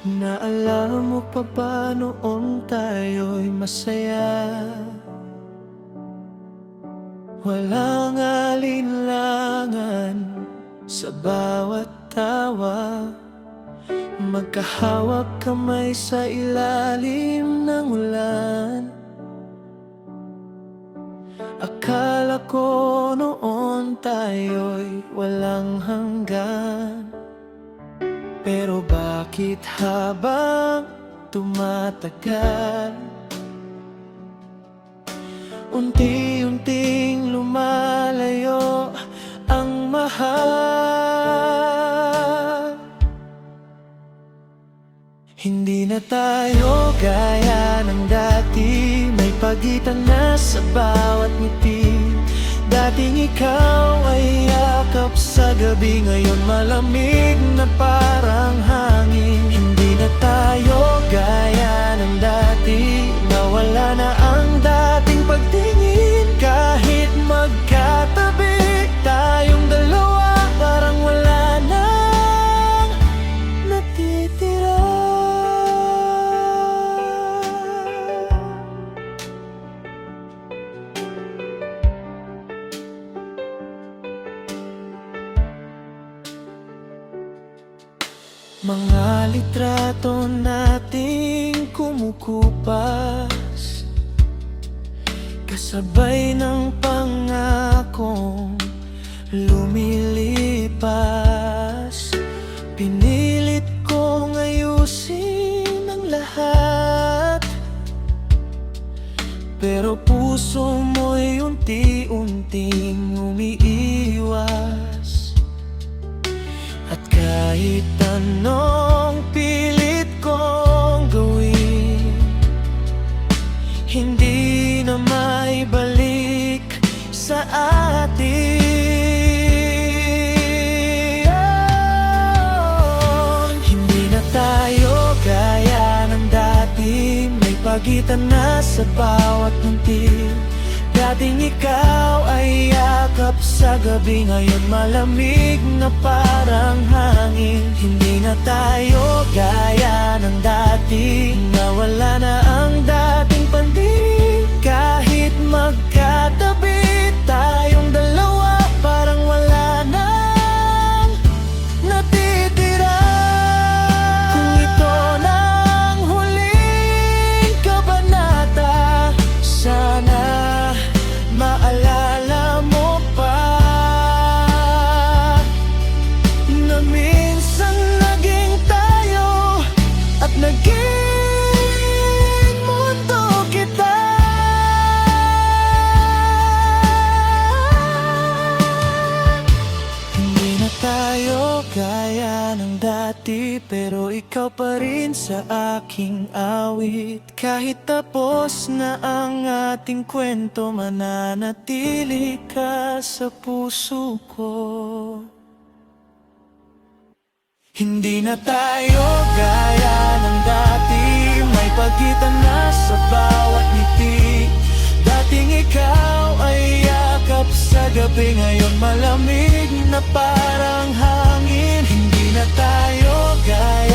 Naalala mo pa ba noon tayo'y masaya? Walang alinlangan sa bawat tawa, magkahawak kamay sa ilalim ng ulan. Akala ko noon tayo'y walang hanggan, pero bakit habang tumatagal, unti-unting lumalayo ang mahal. Hindi na tayo gaya ng dati, may pagitan na sa bawat ngiti. Dating ikaw ay yakap sa gabi, ngayon malamig na parang hangin. Hindi na tayo gaya ng dati, nawala na ang dating pagtingin. Kahit magkatabi tayong dalawa, parang wala nang natitira. Mga litrato nating kumukupas, kasabay ng pangakong lumilipas. Pinilit kong ayusin ang lahat, pero puso mo'y unti-unting umiiwas. At kahit anong pilit kong gawin, hindi na maibalik sa atin. Hindi na tayo gaya ng dati, may pagitan na sa bawat ngiti. Dating ikaw ay yakap sa gabi, ngayon malamig na parang hangin. Hindi na tayo gaya ng dati, nawala na ang dating pandinig. Kahit magkatabi tayong dalawa, parang wala nang natitira. Kung ito nang huling kabanata, sana maalala mo pa na minsan naging tayo at naging mundo kita. Hindi na tayo gaya ng dati, pero ikaw pa rin sa aking awit. Kahit tapos na ang ating kwento, mananatili ka sa puso ko. Hindi na tayo gaya ng dati, may pagitan na sa bawat ngiti. Dating ikaw ay yakap sa gabi, ngayon malamig na parang hangin. Hindi na tayo gaya